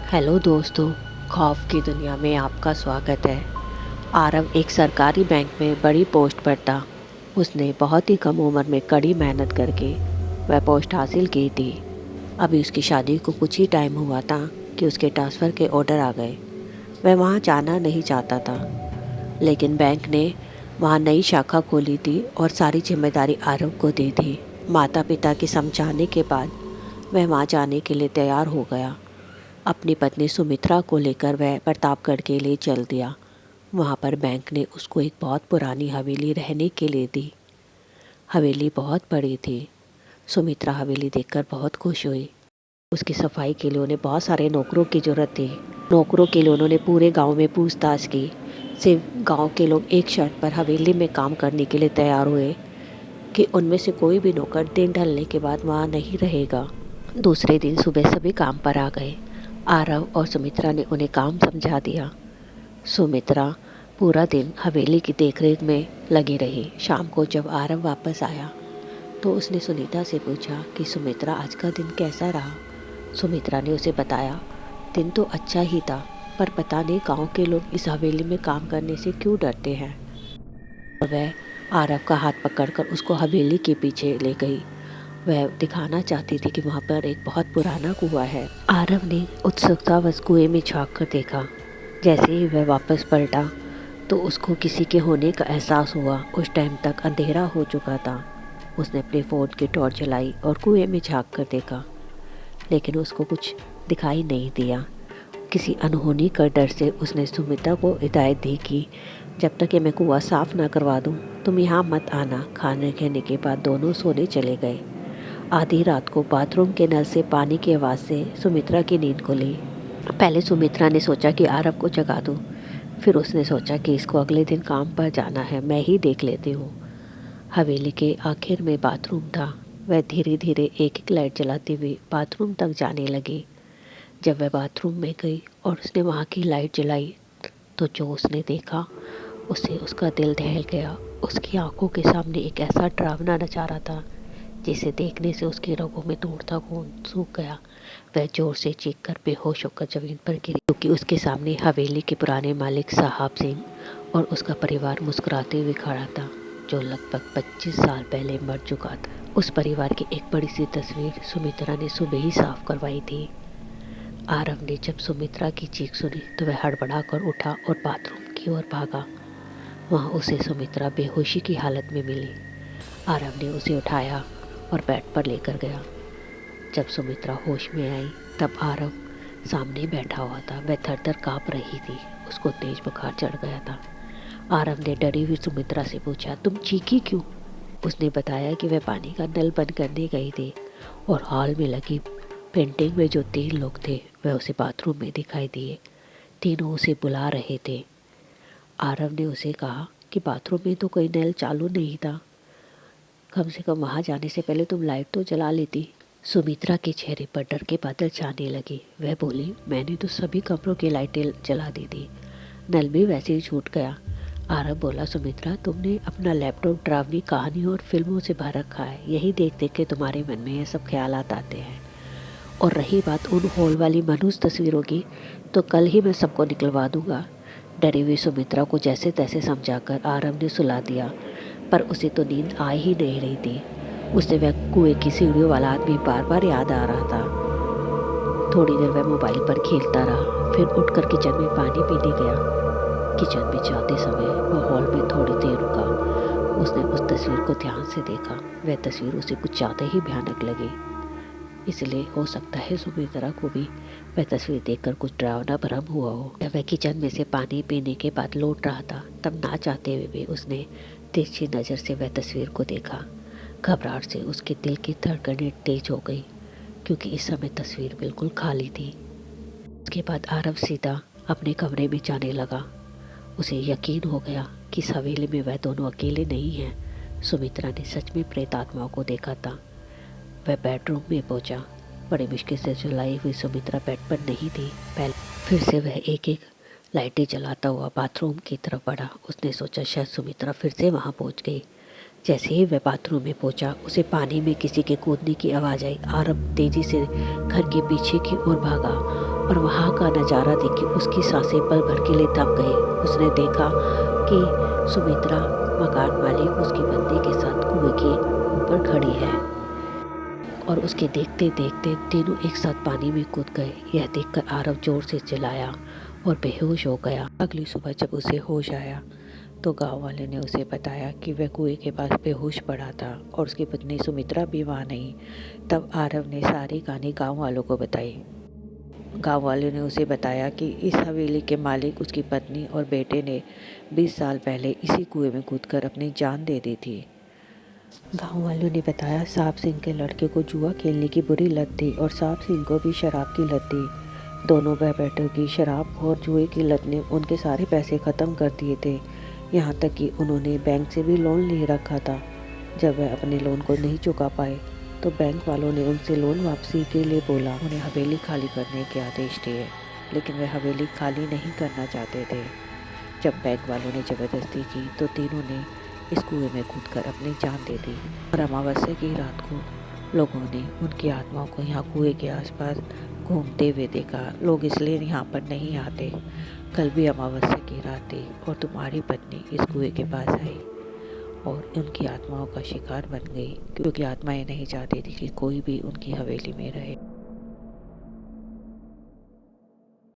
Hello दोस्तों, खौफ की दुनिया में आपका स्वागत है। आरव एक सरकारी बैंक में बड़ी पोस्ट पर था। उसने बहुत ही कम उम्र में कड़ी मेहनत करके वह पोस्ट हासिल की थी। अभी उसकी शादी को कुछ ही टाइम हुआ था कि उसके ट्रांसफ़र के ऑर्डर आ गए। वह वहाँ जाना नहीं चाहता था, लेकिन बैंक ने वहाँ नई शाखा खोली थी और सारी जिम्मेदारी आरव को दी थी। माता पिता के समझाने के बाद वह वहाँ जाने के लिए तैयार हो गया। अपनी पत्नी सुमित्रा को लेकर वह प्रतापगढ़ के लिए चल दिया। वहाँ पर बैंक ने उसको एक बहुत पुरानी हवेली रहने के लिए दी। हवेली बहुत बड़ी थी। सुमित्रा हवेली देखकर बहुत खुश हुई। उसकी सफाई के लिए उन्हें बहुत सारे नौकरों की ज़रूरत थी। नौकरों के लिए उन्होंने पूरे गांव में पूछताछ की। सिर्फ गांव के लोग एक शर्त पर हवेली में काम करने के लिए तैयार हुए कि उनमें से कोई भी नौकर दिन ढलने के बाद वहाँ नहीं रहेगा। दूसरे दिन सुबह सभी काम पर आ गए। आरव और सुमित्रा ने उन्हें काम समझा दिया। सुमित्रा पूरा दिन हवेली की देखरेख में लगी रही। शाम को जब आरव वापस आया तो उसने सुनीता से पूछा कि सुमित्रा, आज का दिन कैसा रहा। सुमित्रा ने उसे बताया, दिन तो अच्छा ही था, पर पता नहीं गांव के लोग इस हवेली में काम करने से क्यों डरते हैं। वह आरव का हाथ पकड़कर उसको हवेली के पीछे ले गई। वह दिखाना चाहती थी कि वहाँ पर एक बहुत पुराना कुआं है। आरव ने उत्सुकतावश कुएं में झांक कर देखा। जैसे ही वह वापस पलटा तो उसको किसी के होने का एहसास हुआ। उस टाइम तक अंधेरा हो चुका था। उसने अपने फ़ोन की टॉर्च जलाई और कुएं में झांक कर देखा, लेकिन उसको कुछ दिखाई नहीं दिया। किसी अनहोनी का डर से उसने सुमित्रा को हिदायत दी कि जब तक कि मैं कुआं साफ़ ना करवा दूँ तुम यहाँ मत आना। खाने खाने के बाद दोनों सोने चले गए। आधी रात को बाथरूम के नल से पानी की आवाज़ से सुमित्रा की नींद खुली। पहले सुमित्रा ने सोचा कि आरव को जगा दूँ, फिर उसने सोचा कि इसको अगले दिन काम पर जाना है, मैं ही देख लेती हूँ। हवेली के आखिर में बाथरूम था। वह धीरे धीरे एक एक लाइट जलाती हुई बाथरूम तक जाने लगी। जब वह बाथरूम में गई और उसने वहाँ की लाइट जलाई तो जो उसने देखा उससे उसका दिल दहल गया। उसकी आंखों के सामने एक ऐसा डरावना नजारा था जिसे देखने से उसकी रगों में दौड़ता खून सूख गया। वह जोर से चीख कर बेहोश होकर जमीन पर गिरी, क्योंकि उसके सामने हवेली के पुराने मालिक साहब सिंह और उसका परिवार मुस्कुराते हुए खड़ा था, जो लगभग 25 साल पहले मर चुका था। उस परिवार की एक बड़ी सी तस्वीर सुमित्रा ने सुबह ही साफ करवाई थी। आरव ने जब सुमित्रा की चीख सुनी तो वह हड़बड़ा कर उठा और बाथरूम की ओर भागा। वहाँ उसे सुमित्रा बेहोशी की हालत में मिली। आरव ने उसे उठाया और बेड पर लेकर गया। जब सुमित्रा होश में आई तब आरव सामने बैठा हुआ था। वह थर थर काँप रही थी। उसको तेज बुखार चढ़ गया था। आरव ने डरी हुई सुमित्रा से पूछा, तुम चीखी क्यों? उसने बताया कि वह पानी का नल बंद करने गई थी और हॉल में लगी पेंटिंग में जो 3 लोग थे वह उसे बाथरूम में दिखाई दिए। तीनों उसे बुला रहे थे। आरव ने उसे कहा कि बाथरूम में तो कोई नल चालू नहीं था, कम से कम वहाँ जाने से पहले तुम लाइट तो जला लेती। सुमित्रा के चेहरे पर डर के बादल छाने लगे। वह बोली, मैंने तो सभी कमरों की लाइटें जला दी थी, नल भी वैसे ही छूट गया। आरव बोला, सुमित्रा, तुमने अपना लैपटॉप डरावनी कहानियों और फिल्मों से भर रखा है। यही देख देख के तुम्हारे मन में ये सब ख्यालात आते हैं। और रही बात उन हॉल वाली मनहूस तस्वीरों की, तो कल ही मैं सबको निकलवा दूंगा। डरी हुई सुमित्रा को जैसे तैसे समझाकर आरव ने सुला दिया, पर उसे तो नींद आ ही नहीं रही थी। उसे वह कुएं की सीढ़ियों वाला आदमी बार बार याद आ रहा था। थोड़ी देर वह मोबाइल पर खेलता रहा, फिर उठकर किचन में पानी पीने गया। किचन में जाते समय वह हॉल में थोड़ी देर रुका। उसने उस तस्वीर को ध्यान से देखा। वह तस्वीर उसे कुछ ज़्यादा ही भयानक लगी, इसलिए हो सकता है सुमित्रा को भी वह तस्वीर देखकर कुछ डरावना भ्रम हुआ हो। जब वह किचन में से पानी पीने के बाद लौट रहा था तब ना चाहते हुए भी उसने तिरछी नज़र से वह तस्वीर को देखा। घबराहट से उसके दिल की धड़कनें तेज हो गई, क्योंकि इस समय तस्वीर बिल्कुल खाली थी। उसके बाद आरव सीधा अपने कमरे में जाने लगा। उसे यकीन हो गया कि इस हवेली में वह दोनों अकेले नहीं हैं। सुमित्रा ने सच में प्रेत आत्माओं को देखा था। वह बेडरूम में पहुंचा। बड़ी मुश्किल से जलाई हुई सुमित्रा बेड पर नहीं थी। पहले फिर से वह एक एक लाइटें जलाता हुआ बाथरूम की तरफ बढ़ा। उसने सोचा शायद सुमित्रा फिर से वहां पहुंच गई। जैसे ही वह बाथरूम में पहुंचा उसे पानी में किसी के कूदने की आवाज़ आई। आरव तेजी से घर के पीछे की ओर भागा और वहाँ का नज़ारा देख के उसकी सांसें पल भर के लिए थम गई। उसने देखा कि सुमित्रा मकान मालिक उसकी पत्नी के साथ कुएं के ऊपर खड़ी है और उसके देखते देखते तीनों एक साथ पानी में कूद गए। यह देखकर आरव जोर से चिल्लाया और बेहोश हो गया। अगली सुबह जब उसे होश आया तो गांव वाले ने उसे बताया कि वह कुएं के पास बेहोश पड़ा था और उसकी पत्नी सुमित्रा भी वहाँ नहीं। तब आरव ने सारी कहानी गांव वालों को बताई। गांव वालों ने उसे बताया कि इस हवेली के मालिक, उसकी पत्नी और बेटे ने 20 साल पहले इसी कुएं में कूदकर अपनी जान दे दी थी। गांव वालों ने बताया साहब सिंह के लड़के को जुआ खेलने की बुरी लत थी और साहब सिंह को भी शराब की लत थी। दोनों भाई बेटों की शराब और जुए की लत ने उनके सारे पैसे ख़त्म कर दिए थे। यहाँ तक कि उन्होंने बैंक से भी लोन ले रखा था। जब वह अपने लोन को नहीं चुका पाए तो बैंक वालों ने उनसे लोन वापसी के लिए बोला। उन्हें हवेली खाली करने के आदेश दिए, लेकिन वे हवेली खाली नहीं करना चाहते थे। जब बैंक वालों ने ज़बरदस्ती की तो तीनों ने इस कुएं में कूदकर अपनी जान दे दी। और अमावस्या की रात को लोगों ने उनकी आत्माओं को यहाँ कुएं के आसपास घूमते हुए देखा। लोग इसलिए यहाँ पर नहीं आते। कल भी अमावस्या की रात थी और तुम्हारी पत्नी इस कुएं के पास आई और उनकी आत्माओं का शिकार बन गई, क्योंकि आत्माएं नहीं चाहती थी कि कोई भी उनकी हवेली में रहे।